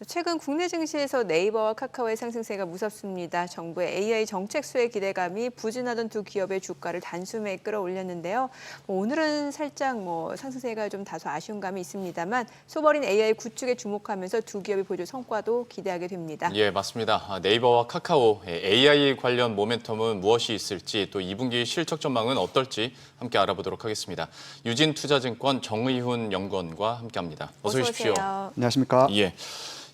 최근 국내 증시에서 네이버와 카카오의 상승세가 무섭습니다. 정부의 AI 정책 수혜 기대감이 부진하던 두 기업의 주가를 단숨에 끌어올렸는데요. 오늘은 살짝 상승세가 좀 다소 아쉬운 감이 있습니다만 쏘버린 AI 구축에 주목하면서 두 기업이 보여줄 성과도 기대하게 됩니다. 예, 맞습니다. 네이버와 카카오 AI 관련 모멘텀은 무엇이 있을지 또 2분기 실적 전망은 어떨지 함께 알아보도록 하겠습니다. 유진투자증권 정의훈 연구원과 함께합니다. 어서 오십시오. 오세요. 안녕하십니까? 예.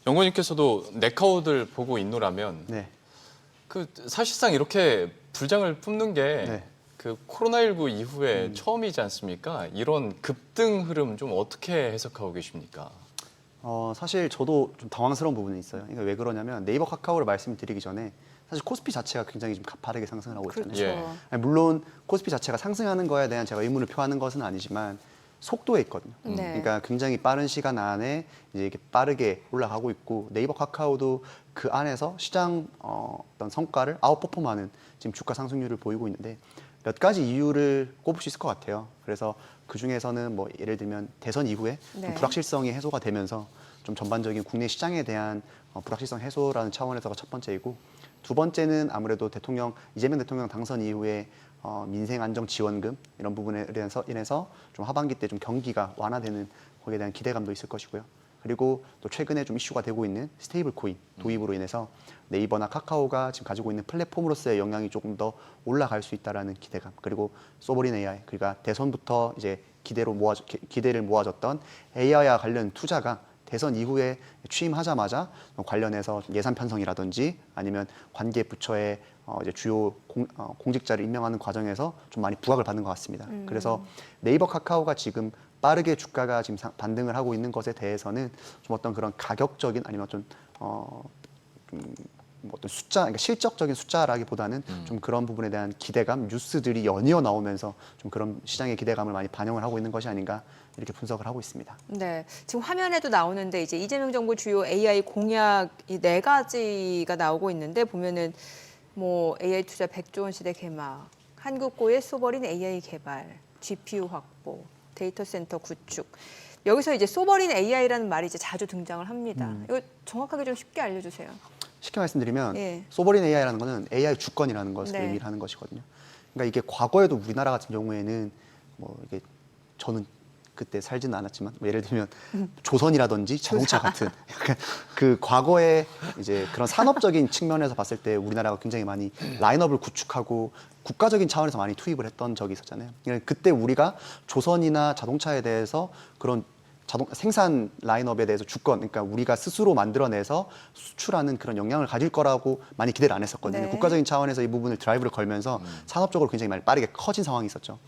연구원님께서도 네카오들 보고 있노라면 네. 사실상 이렇게 불장을 뿜는 게 네. 코로나19 이후에 처음이지 않습니까? 이런 급등 흐름 좀 어떻게 해석하고 계십니까? 사실 저도 좀 당황스러운 부분이 있어요. 그러니까 왜 그러냐면 네이버 카카오를 말씀드리기 전에 사실 코스피 자체가 굉장히 좀 가파르게 상승을 하고 있잖아요. 그렇죠. 예. 아니, 물론 코스피 자체가 상승하는 거에 대한 제가 의문을 표하는 것은 아니지만 속도에 있거든요. 네. 그러니까 굉장히 빠른 시간 안에 이제 이렇게 빠르게 올라가고 있고 네이버 카카오도 그 안에서 시장 어떤 성과를 아웃퍼폼하는 지금 주가 상승률을 보이고 있는데 몇 가지 이유를 꼽을 수 있을 것 같아요. 그래서 그 중에서는 뭐 예를 들면 대선 이후에 좀 네. 불확실성이 해소가 되면서 좀 전반적인 국내 시장에 대한 불확실성 해소라는 차원에서가 첫 번째이고 두 번째는 아무래도 이재명 대통령 당선 이후에 민생 안정 지원금 이런 부분에 인해서 좀 하반기 때 좀 경기가 완화되는 거기에 대한 기대감도 있을 것이고요. 그리고 또 최근에 좀 이슈가 되고 있는 스테이블 코인 도입으로 인해서 네이버나 카카오가 지금 가지고 있는 플랫폼으로서의 영향이 조금 더 올라갈 수 있다라는 기대감. 그리고 소버린 AI, 그러니까 대선부터 이제 기대를 모아줬던 AI와 관련 투자가 대선 이후에 취임하자마자 관련해서 예산 편성이라든지 아니면 관계 부처의 이제 주요 공직자를 임명하는 과정에서 좀 많이 부각을 받는 것 같습니다. 그래서 네이버 카카오가 지금 빠르게 주가가 지금 반등을 하고 있는 것에 대해서는 좀 어떤 그런 가격적인 아니면 뭐 어떤 숫자, 그러니까 실적적인 숫자라기보다는 좀 그런 부분에 대한 기대감, 뉴스들이 연이어 나오면서 좀 그런 시장의 기대감을 많이 반영을 하고 있는 것이 아닌가 이렇게 분석을 하고 있습니다. 네, 지금 화면에도 나오는데 이제 이재명 정부 주요 AI 공약 이 4가지가 나오고 있는데 보면은 AI 투자 100조 원 시대 개막, 한국고의 소버린 AI 개발, GPU 확보, 데이터 센터 구축. 여기서 이제 소버린 AI라는 말이 이제 자주 등장을 합니다. 이거 정확하게 좀 쉽게 알려주세요. 쉽게 말씀드리면 예. 소버린 AI라는 것은 AI 주권이라는 것을 네. 의미를 하는 것이거든요. 그러니까 이게 과거에도 우리나라 같은 경우에는 이게 저는 그때 살지는 않았지만 예를 들면 조선이라든지 자동차 같은 약간 그 과거에 이제 그런 산업적인 측면에서 봤을 때 우리나라가 굉장히 많이 라인업을 구축하고 국가적인 차원에서 많이 투입을 했던 적이 있었잖아요. 그러니까 그때 우리가 조선이나 자동차에 대해서 그런 생산 라인업에 대해서 주권, 그러니까 우리가 스스로 만들어내서 수출하는 그런 역량을 가질 거라고 많이 기대를 안 했었거든요. 네. 국가적인 차원에서 이 부분을 드라이브를 걸면서 산업적으로 굉장히 많이 빠르게 커진 상황이 있었죠.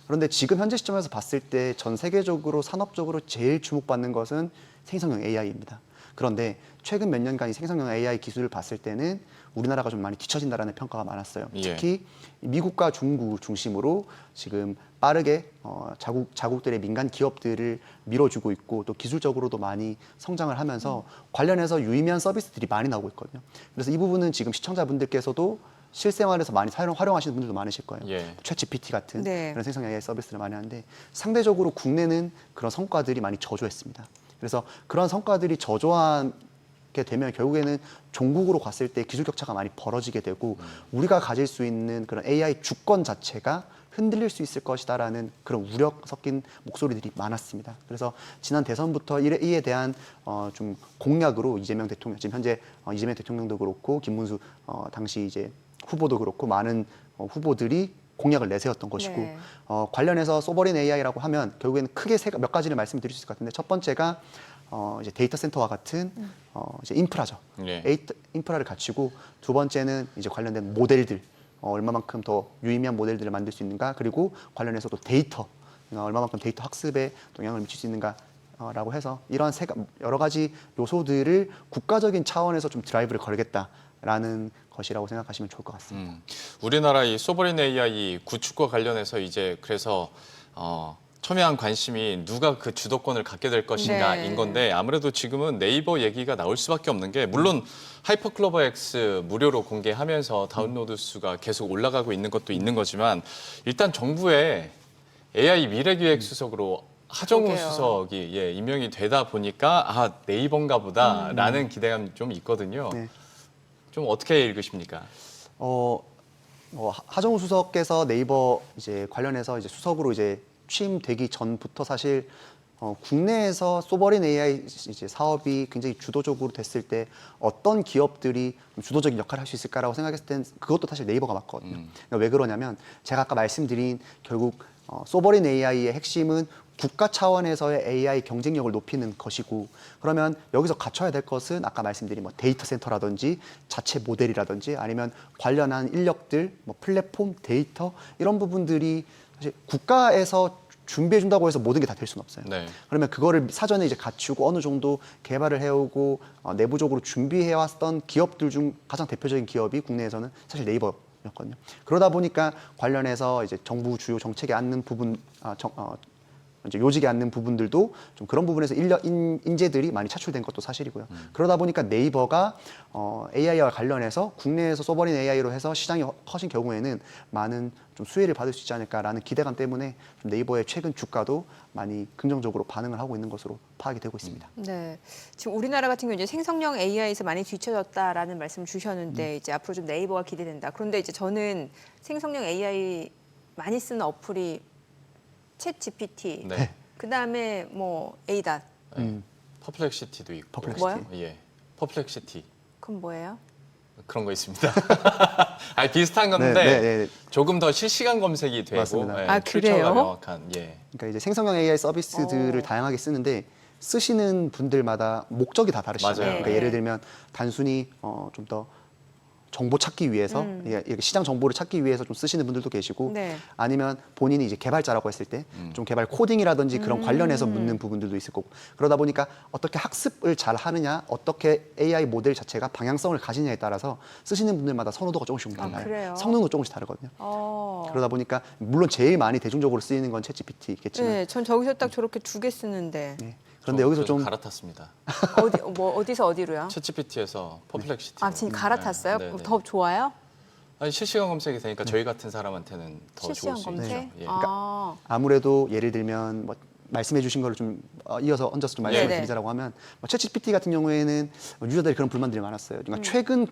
그런데 지금 현재 시점에서 봤을 때 전 세계적으로 산업적으로 제일 주목받는 것은 생성형 AI입니다. 그런데 최근 몇 년간 이 생성형 AI 기술을 봤을 때는 우리나라가 좀 많이 뒤처진다라는 평가가 많았어요. 예. 특히 미국과 중국 중심으로 지금 빠르게 자국들의 민간 기업들을 밀어주고 있고 또 기술적으로도 많이 성장을 하면서 관련해서 유의미한 서비스들이 많이 나오고 있거든요. 그래서 이 부분은 지금 시청자분들께서도 실생활에서 많이 활용하시는 분들도 많으실 거예요. 예. 챗GPT 같은 네. 그런 생성 AI 서비스를 많이 하는데 상대적으로 국내는 그런 성과들이 많이 저조했습니다. 그래서 그런 성과들이 저조하게 되면 결국에는 종국으로 갔을 때 기술 격차가 많이 벌어지게 되고 우리가 가질 수 있는 그런 AI 주권 자체가 흔들릴 수 있을 것이다라는 그런 우려 섞인 목소리들이 많았습니다. 그래서 지난 대선부터 이에 대한 좀 공약으로 이재명 대통령, 지금 현재 이재명 대통령도 그렇고 김문수 당시 이제 후보도 그렇고 많은 후보들이 공약을 내세웠던 것이고 네. 관련해서 소버린 AI라고 하면 결국에는 크게 몇 가지를 말씀드릴 수 있을 것 같은데 첫 번째가 이제 데이터 센터와 같은 이제 인프라죠. 예. 인프라를 갖추고 두 번째는 이제 관련된 모델들 얼마만큼 더 유의미한 모델들을 만들 수 있는가 그리고 관련해서 또 데이터 얼마만큼 데이터 학습에 영향을 미칠 수 있는가라고 해서 이러한 여러 가지 요소들을 국가적인 차원에서 좀 드라이브를 걸겠다라는 것이라고 생각하시면 좋을 것 같습니다. 우리나라 이 소버린 AI 구축과 관련해서 이제 그래서 첨예한 관심이 누가 그 주도권을 갖게 될 것인가인 네. 건데 아무래도 지금은 네이버 얘기가 나올 수밖에 없는 게 물론 하이퍼클로버 X 무료로 공개하면서 다운로드 수가 계속 올라가고 있는 것도 있는 거지만 일단 정부의 AI 미래기획 수석으로 하정우 그러게요. 수석이 임명이 되다 보니까 네이버인가 보다라는 기대감이 좀 있거든요. 네. 좀 어떻게 읽으십니까? 하정우 수석께서 네이버 이제 관련해서 이제 수석으로 이제 취임되기 전부터 사실 국내에서 소버린 AI 이제 사업이 굉장히 주도적으로 됐을 때 어떤 기업들이 주도적인 역할을 할 수 있을까라고 생각했을 땐 그것도 사실 네이버가 맞거든요. 그러니까 왜 그러냐면 제가 아까 말씀드린 결국 소버린 AI의 핵심은 국가 차원에서의 AI 경쟁력을 높이는 것이고, 그러면 여기서 갖춰야 될 것은 아까 말씀드린 뭐 데이터 센터라든지 자체 모델이라든지 아니면 관련한 인력들, 뭐 플랫폼, 데이터 이런 부분들이 사실 국가에서 준비해 준다고 해서 모든 게 다 될 수는 없어요. 네. 그러면 그거를 사전에 이제 갖추고 어느 정도 개발을 해오고 내부적으로 준비해왔던 기업들 중 가장 대표적인 기업이 국내에서는 사실 네이버였거든요. 그러다 보니까 관련해서 이제 정부 주요 정책에 앉는 부분, 이제 요직에 앉는 부분들도 좀 그런 부분에서 인재들이 많이 차출된 것도 사실이고요. 그러다 보니까 네이버가 AI와 관련해서 국내에서 소버린 AI로 해서 시장이 커진 경우에는 많은 좀 수혜를 받을 수 있지 않을까라는 기대감 때문에 좀 네이버의 최근 주가도 많이 긍정적으로 반응을 하고 있는 것으로 파악이 되고 있습니다. 네. 지금 우리나라 같은 경우 이제 생성형 AI에서 많이 뒤처졌다라는 말씀 주셨는데 이제 앞으로 좀 네이버가 기대된다. 그런데 이제 저는 생성형 AI 많이 쓰는 어플이 챗 GPT, 네. 그다음에 뭐 에이닷. 퍼플렉시티도 있고. 퍼플렉시티. 뭐요? 예. 퍼플렉시티. 그건 뭐예요? 그런 거 있습니다. 비슷한 건데 네. 조금 더 실시간 검색이 되고 맞습니다. 아, 출처가 그래요? 명확한. 그러니까 이제 생성형 AI 서비스들을 다양하게 쓰는데 쓰시는 분들마다 목적이 다 다르시잖아요. 맞아요. 그러니까 네. 예를 들면 단순히 좀 더 정보 찾기 위해서 이렇게 시장 정보를 찾기 위해서 좀 쓰시는 분들도 계시고 네. 아니면 본인이 이제 개발자라고 했을 때 좀 개발 코딩이라든지 그런 관련해서 묻는 부분들도 있을 거고 그러다 보니까 어떻게 학습을 잘 하느냐 어떻게 AI 모델 자체가 방향성을 가지냐에 따라서 쓰시는 분들마다 선호도가 조금씩 달라요. 그래요? 성능도 조금씩 다르거든요. 어. 그러다 보니까 물론 제일 많이 대중적으로 쓰이는 건 챗GPT겠지만 네, 전 저기서 딱 저렇게 두 개 쓰는데 네. 그런데 여기서 그래서 좀 갈아탔습니다. 어디서 어디로요? 챗GPT에서 퍼플렉시티. 아, 지금 갈아탔어요? 네, 네. 더 좋아요? 아니, 실시간 검색이 되니까 저희 같은 사람한테는 더 실시간 좋을 수 검색? 있죠. 예. 아, 아무래도 예를 들면 뭐 말씀해 주신 거를 좀 이어서 얹어서 좀 말씀을 네네. 드리자라고 하면 뭐 챗GPT 같은 경우에는 유저들이 그런 불만들이 많았어요. 그러니까 최근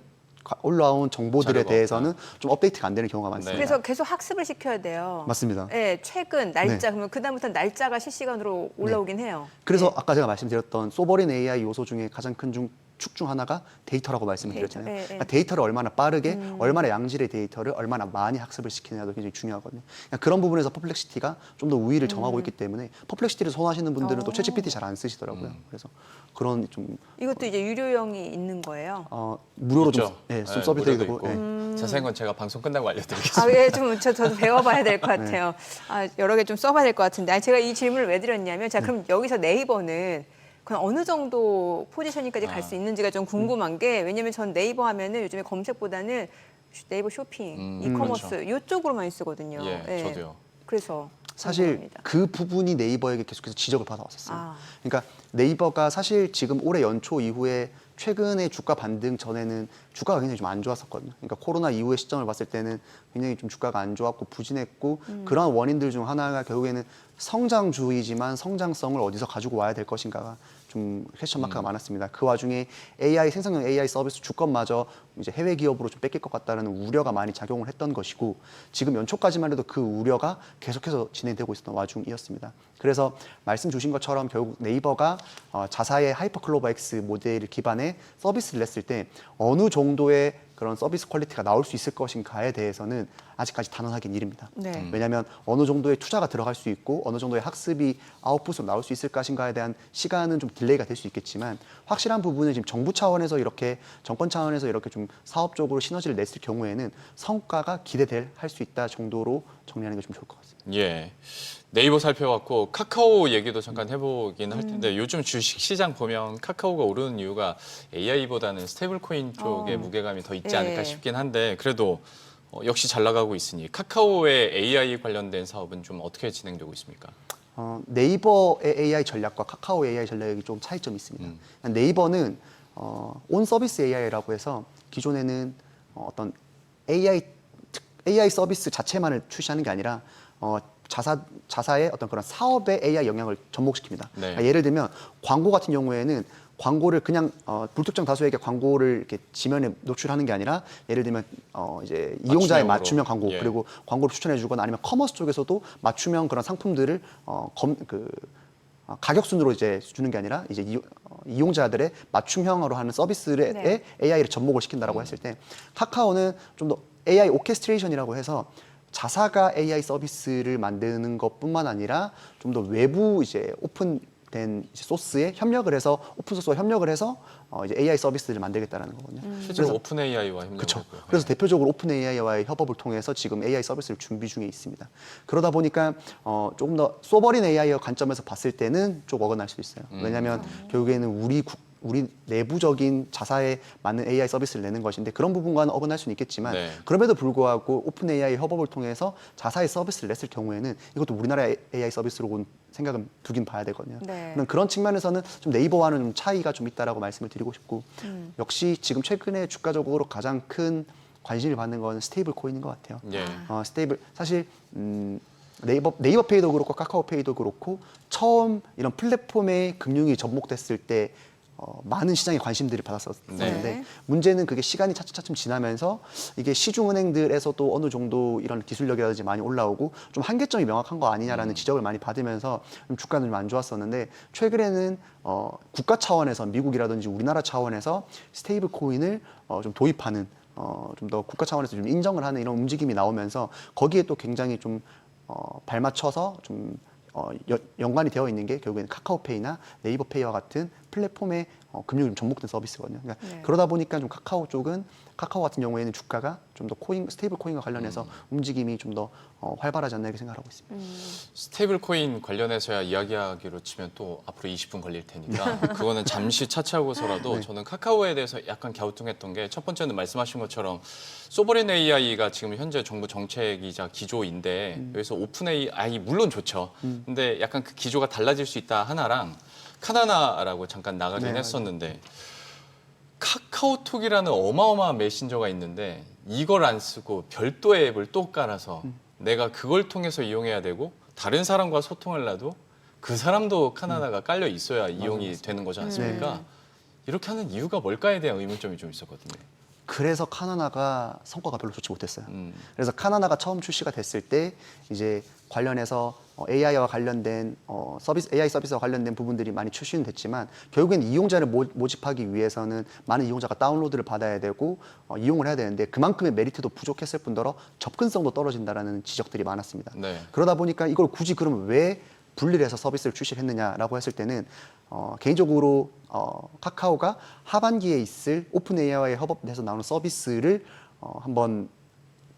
올라온 정보들에 자료가 대해서는 좀 업데이트가 안 되는 경우가 많습니다. 그래서 계속 학습을 시켜야 돼요. 맞습니다. 네, 최근 날짜 그러면 그다음부터 날짜가 실시간으로 올라오긴 해요. 그래서 네. 아까 제가 말씀드렸던 소버린 AI 요소 중에 가장 큰 축 중 하나가 데이터라고 말씀을 데이터, 드렸잖아요. 예, 예. 그러니까 데이터를 얼마나 빠르게, 얼마나 양질의 데이터를 얼마나 많이 학습을 시키느냐도 굉장히 중요하거든요. 그러니까 그런 부분에서 퍼플렉시티가 좀 더 우위를 점하고 있기 때문에 퍼플렉시티를 선호하시는 분들은 또 챗GPT 잘 안 쓰시더라고요. 그래서 그런 좀 이것도 이제 유료형이 있는 거예요. 무료로 있죠. 좀, 좀 네, 서비스도 무료도 되고 있고. 자세한 건 제가 방송 끝나고 알려드리겠습니다. 아, 예, 좀 저도 배워봐야 될 것 같아요. 아, 여러 개 좀 써봐야 될 것 같은데. 아니, 제가 이 질문을 왜 드렸냐면, 자, 그럼 여기서 네이버는 그냥 어느 정도 포지셔닝까지 갈 수 있는지가 좀 궁금한 게, 왜냐면 전 네이버 하면은 요즘에 검색보다는 네이버 쇼핑, 이커머스 그렇죠. 이쪽으로 많이 쓰거든요. 예, 저도요. 그래서 사실 궁금합니다. 그 부분이 네이버에게 계속해서 지적을 받아왔었어요. 아. 그러니까 네이버가 사실 지금 올해 연초 이후에 최근에 주가 반등 전에는 주가가 굉장히 좀 안 좋았었거든요. 그러니까 코로나 이후의 시점을 봤을 때는 굉장히 좀 주가가 안 좋았고 부진했고 그러한 원인들 중 하나가 결국에는 성장주의지만 성장성을 어디서 가지고 와야 될 것인가가 좀 퀘스천 마크가 많았습니다. 그 와중에 AI 생성형 AI 서비스 주권마저 이제 해외 기업으로 좀 뺏길 것 같다는 우려가 많이 작용을 했던 것이고 지금 연초까지만 해도 그 우려가 계속해서 진행되고 있었던 와중이었습니다. 그래서 말씀 주신 것처럼 결국 네이버가 자사의 하이퍼클로버 X 모델 기반의 서비스를 냈을 때 어느 정도의 그런 서비스 퀄리티가 나올 수 있을 것인가에 대해서는 아직까지 단언하기는 이릅니다. 네. 왜냐하면 어느 정도의 투자가 들어갈 수 있고 어느 정도의 학습이 아웃풋으로 나올 수 있을 것인가에 대한 시간은 좀 딜레이가 될 수 있겠지만 확실한 부분은 지금 정부 차원에서 이렇게 정권 차원에서 이렇게 좀 사업적으로 시너지를 냈을 경우에는 성과가 할 수 있다 정도로 정리하는 게 좀 좋을 것 같습니다. 예. 네이버 살펴봤고 카카오 얘기도 잠깐 해보긴 할 텐데 요즘 주식 시장 보면 카카오가 오르는 이유가 AI보다는 스테이블 코인 쪽에 무게감이 더 있지 예. 않을까 싶긴 한데 그래도 역시 잘 나가고 있으니 카카오의 AI 관련된 사업은 좀 어떻게 진행되고 있습니까? 네이버의 AI 전략과 카카오 AI 전략이 좀 차이점이 있습니다. 네이버는 온 서비스 AI라고 해서 기존에는 어떤 AI 서비스 자체만을 출시하는 게 아니라 자사의 어떤 그런 사업에 AI 영향을 접목시킵니다. 네. 그러니까 예를 들면 광고 같은 경우에는 광고를 그냥 불특정 다수에게 광고를 이렇게 지면에 노출하는 게 아니라 예를 들면 이제 이용자의 맞춤형으로. 맞춤형 광고 예. 그리고 광고를 추천해주거나 아니면 커머스 쪽에서도 맞춤형 그런 상품들을 가격 순으로 이제 주는 게 아니라 이제 이용자들의 맞춤형으로 하는 서비스에 네. AI를 접목을 시킨다라고 했을 때 카카오는 좀 더 AI 오케스트레이션이라고 해서 자사가 AI 서비스를 만드는 것뿐만 아니라 좀 더 외부 이제 오픈된 이제 소스에 협력을 해서 오픈 소스와 협력을 해서 이제 AI 서비스를 만들겠다라는 거거든요. 실제로 오픈 AI와 협력을 그렇죠. 했고요. 그래서 대표적으로 오픈 AI와의 협업을 통해서 지금 AI 서비스를 준비 중에 있습니다. 그러다 보니까 조금 더 소버린 AI 관점에서 봤을 때는 좀 어긋날 수 있어요. 왜냐하면 결국에는 우리 내부적인 자사에 맞는 AI 서비스를 내는 것인데 그런 부분과는 어긋날 수는 있겠지만 네. 그럼에도 불구하고 오픈 AI 협업을 통해서 자사의 서비스를 냈을 경우에는 이것도 우리나라의 AI 서비스로 생각은 두긴 봐야 되거든요. 네. 그런 측면에서는 좀 네이버와는 좀 차이가 좀 있다라고 말씀을 드리고 싶고 역시 지금 최근에 주가적으로 가장 큰 관심을 받는 건 스테이블 코인인 것 같아요. 예. 스테이블 사실 네이버 페이도 그렇고 카카오페이도 그렇고 처음 이런 플랫폼에 금융이 접목됐을 때 많은 시장의 관심들을 받았었는데 네. 문제는 그게 시간이 차츰 지나면서 이게 시중은행들에서도 어느 정도 이런 기술력이라든지 많이 올라오고 좀 한계점이 명확한 거 아니냐라는 지적을 많이 받으면서 좀 주가는 좀 안 좋았었는데 최근에는 국가 차원에서 미국이라든지 우리나라 차원에서 스테이블 코인을 좀 도입하는 좀 더 국가 차원에서 좀 인정을 하는 이런 움직임이 나오면서 거기에 또 굉장히 좀 발맞춰서 좀 연관이 되어 있는 게 결국에는 카카오페이나 네이버페이와 같은 플랫폼에 금융이 좀 접목된 서비스거든요. 그러니까 네. 그러다 보니까 좀 카카오 같은 경우에는 주가가 좀 더 스테이블 코인과 관련해서 움직임이 좀 더 활발하지 않나 이렇게 생각하고 있습니다. 스테이블 코인 관련해서야 이야기하기로 치면 또 앞으로 20분 걸릴 테니까 그거는 잠시 차치하고서라도 저는 카카오에 대해서 약간 갸우뚱했던 게 첫 번째는 말씀하신 것처럼 소버린 AI가 지금 현재 정부 정책이자 기조인데 여기서 오픈 AI 물론 좋죠. 근데 약간 그 기조가 달라질 수 있다 하나랑 카나나라고 잠깐 나가긴 네, 했었는데 카카오톡이라는 어마어마한 메신저가 있는데 이걸 안 쓰고 별도의 앱을 또 깔아서 내가 그걸 통해서 이용해야 되고 다른 사람과 소통을 해도 그 사람도 카나다가 깔려 있어야 이용이 되는 거지 않습니까? 이렇게 하는 이유가 뭘까에 대한 의문점이 좀 있었거든요. 그래서 카나나가 성과가 별로 좋지 못했어요. 그래서 카나나가 처음 출시가 됐을 때 이제 관련해서 AI와 관련된 AI 서비스와 관련된 부분들이 많이 출시는 됐지만 결국엔 이용자를 모집하기 위해서는 많은 이용자가 다운로드를 받아야 되고 이용을 해야 되는데 그만큼의 메리트도 부족했을 뿐더러 접근성도 떨어진다라는 지적들이 많았습니다. 네. 그러다 보니까 이걸 굳이 그럼 왜 분리를 해서 서비스를 출시했느냐라고 했을 때는 개인적으로 카카오가 하반기에 있을 오픈 AI와의 협업해서 나오는 서비스를 한번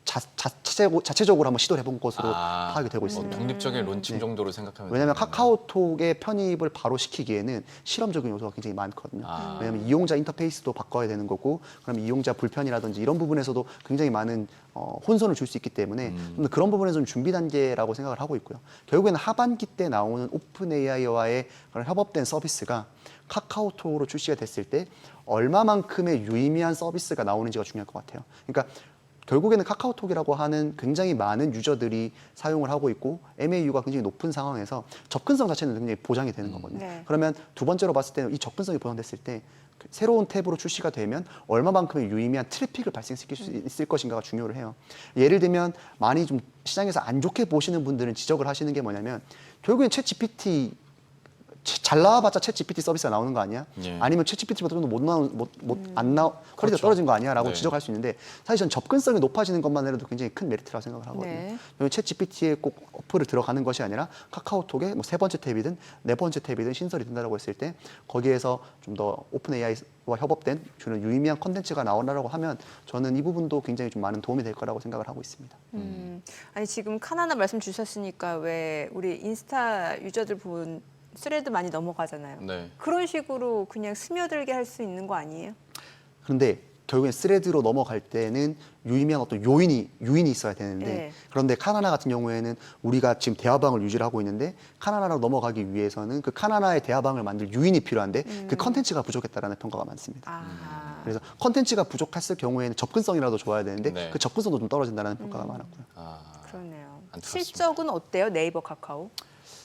자체적으로 한번 시도를 해본 것으로 파악이 되고 있습니다. 독립적인 론칭 정도로 생각하면 왜냐하면 되겠네요. 카카오톡의 편입을 바로 시키기에는 실험적인 요소가 굉장히 많거든요. 왜냐하면 이용자 인터페이스도 바꿔야 되는 거고, 그럼 이용자 불편이라든지 이런 부분에서도 굉장히 많은 혼선을 줄 수 있기 때문에 그런 부분에서는 준비 단계라고 생각을 하고 있고요. 결국에는 하반기 때 나오는 오픈 AI와의 그런 협업된 서비스가 카카오톡으로 출시가 됐을 때 얼마만큼의 유의미한 서비스가 나오는지가 중요할 것 같아요. 그러니까 결국에는 카카오톡이라고 하는 굉장히 많은 유저들이 사용을 하고 있고 MAU가 굉장히 높은 상황에서 접근성 자체는 굉장히 보장이 되는 거거든요. 네. 그러면 두 번째로 봤을 때는 이 접근성이 보장됐을 때 새로운 탭으로 출시가 되면 얼마만큼의 유의미한 트래픽을 발생시킬 수 있을 것인가가 중요를 해요. 예를 들면 많이 좀 시장에서 안 좋게 보시는 분들은 지적을 하시는 게 뭐냐면 결국엔 챗GPT 잘 나와봤자 챗GPT 서비스가 나오는 거 아니야? 예. 아니면 챗GPT보다 좀 더 안 나오 퀄리티가 그렇죠. 떨어진 거 아니야?라고 네. 지적할 수 있는데 사실 전 접근성이 높아지는 것만 해도 굉장히 큰 메리트라고 생각을 하거든요. 네. 왜냐면 챗GPT에 꼭 어플을 들어가는 것이 아니라 카카오톡에 뭐 세 번째 탭이든 네 번째 탭이든 신설이 된다고 했을 때 거기에서 좀 더 오픈 AI와 협업된 주는 유의미한 컨텐츠가 나오라고 하면 저는 이 부분도 굉장히 좀 많은 도움이 될 거라고 생각을 하고 있습니다. 아니 지금 카나나 말씀 주셨으니까 왜 우리 인스타 유저들 본 스레드 많이 넘어가잖아요. 네. 그런 식으로 그냥 스며들게 할 수 있는 거 아니에요? 그런데 결국엔 스레드로 넘어갈 때는 유의미한 어떤 유인이 있어야 되는데 네. 그런데 카나나 같은 경우에는 우리가 지금 대화방을 유지를 하고 있는데 카나나로 넘어가기 위해서는 그 카나나의 대화방을 만들 유인이 필요한데 그 컨텐츠가 부족했다라는 평가가 많습니다. 아, 그래서 컨텐츠가 부족했을 경우에는 접근성이라도 좋아야 되는데 네. 그 접근성도 좀 떨어진다는 평가가 많았고요. 아, 그러네요. 안타깝습니다. 실적은 어때요? 네이버 카카오?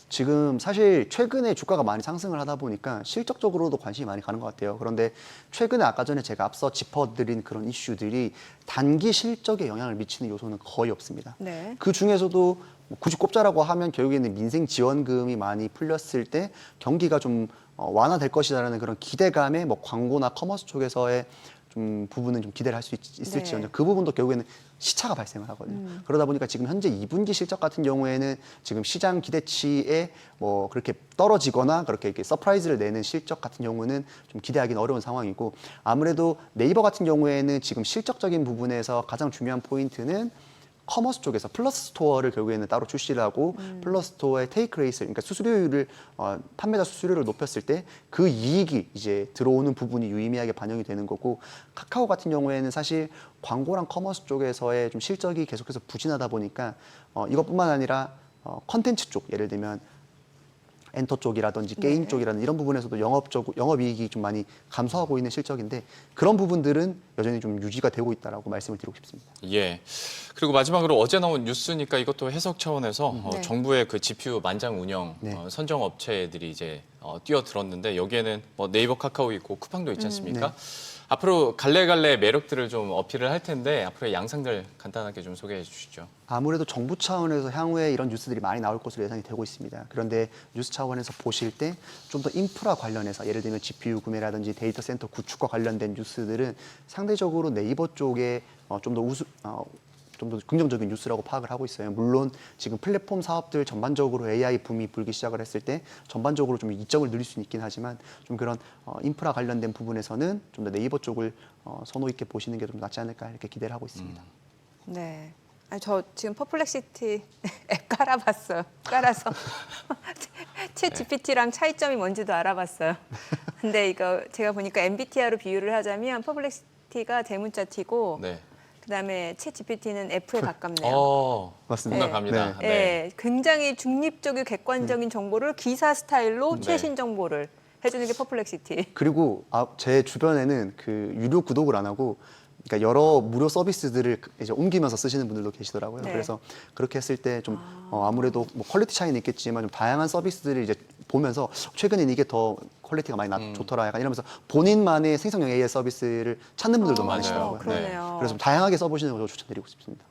지금 사실 최근에 주가가 많이 상승을 하다 보니까 실적적으로도 관심이 많이 가는 것 같아요. 그런데 최근에 아까 전에 제가 앞서 짚어드린 그런 이슈들이 단기 실적에 영향을 미치는 요소는 거의 없습니다. 네. 그 중에서도 뭐 굳이 꼽자라고 하면 결국에는 민생 지원금이 많이 풀렸을 때 경기가 좀 완화될 것이라는 그런 기대감에 뭐 광고나 커머스 쪽에서의 좀 부분은 좀 기대를 할 수 있을지언정 네. 그 부분도 결국에는 시차가 발생을 하거든요. 그러다 보니까 지금 현재 2분기 실적 같은 경우에는 지금 시장 기대치에 뭐 그렇게 떨어지거나 그렇게 이렇게 서프라이즈를 내는 실적 같은 경우는 좀 기대하기는 어려운 상황이고 아무래도 네이버 같은 경우에는 지금 실적적인 부분에서 가장 중요한 포인트는 커머스 쪽에서 플러스 스토어를 결국에는 따로 출시를 하고 플러스 스토어의 테이크 레이스, 그러니까 수수료율을 판매자 수수료를 높였을 때 그 이익이 이제 들어오는 부분이 유의미하게 반영이 되는 거고 카카오 같은 경우에는 사실 광고랑 커머스 쪽에서의 좀 실적이 계속해서 부진하다 보니까 이것뿐만 아니라 컨텐츠 쪽, 예를 들면 엔터 쪽이라든지 게임 네. 쪽이라든지 이런 부분에서도 영업이익이 좀 많이 감소하고 있는 실적인데 그런 부분들은 여전히 좀 유지가 되고 있다라고 말씀을 드리고 싶습니다. 예. 그리고 마지막으로 어제 나온 뉴스니까 이것도 해석 차원에서 네. 정부의 그 GPU 만장 운영 네. 선정 업체들이 이제 뛰어들었는데 여기에는 뭐 네이버, 카카오 있고 쿠팡도 있지 않습니까? 네. 앞으로 갈래갈래 매력들을 좀 어필을 할 텐데 앞으로의 양상들 간단하게 좀 소개해 주시죠. 아무래도 정부 차원에서 향후에 이런 뉴스들이 많이 나올 것으로 예상이 되고 있습니다. 그런데 뉴스 차원에서 보실 때 좀 더 인프라 관련해서 예를 들면 GPU 구매라든지 데이터 센터 구축과 관련된 뉴스들은 상대적으로 네이버 쪽에 좀 더 긍정적인 뉴스라고 파악을 하고 있어요. 물론 지금 플랫폼 사업들 전반적으로 AI 붐이 불기 시작을 했을 때 전반적으로 좀 이점을 누릴 수는 있긴 하지만 좀 그런 인프라 관련된 부분에서는 좀 더 네이버 쪽을 선호 있게 보시는 게 좀 낫지 않을까 이렇게 기대를 하고 있습니다. 네. 아니, 저 지금 퍼플렉시티 앱 깔아봤어요. 깔아서 챗 GPT랑 차이점이 뭔지도 알아봤어요. 근데 이거 제가 보니까 MBTI로 비유를 하자면 퍼플렉시티가 대문자 T고 네. 그다음에 챗 GPT는 F에 가깝네요. 맞습니다. 공감합니다. 네. 네. 굉장히 중립적이고 객관적인 정보를 기사 스타일로 최신 정보를 해주는 게 퍼플렉시티. 그리고 제 주변에는 그 유료 구독을 안 하고 그러니까 여러 무료 서비스들을 이제 옮기면서 쓰시는 분들도 계시더라고요. 네. 그래서 그렇게 했을 때 좀 아무래도 뭐 퀄리티 차이는 있겠지만 좀 다양한 서비스들을 이제 보면서 최근엔 이게 더 퀄리티가 많이 좋더라 약간 이러면서 본인만의 생성형 AI 서비스를 찾는 분들도 맞아요. 많으시더라고요. 그러네요. 그래서 좀 다양하게 써보시는 걸 추천드리고 싶습니다.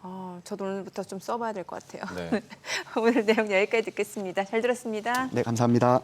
저도 오늘부터 좀 써봐야 될 것 같아요. 네. 오늘 내용 여기까지 듣겠습니다. 잘 들었습니다. 네, 감사합니다.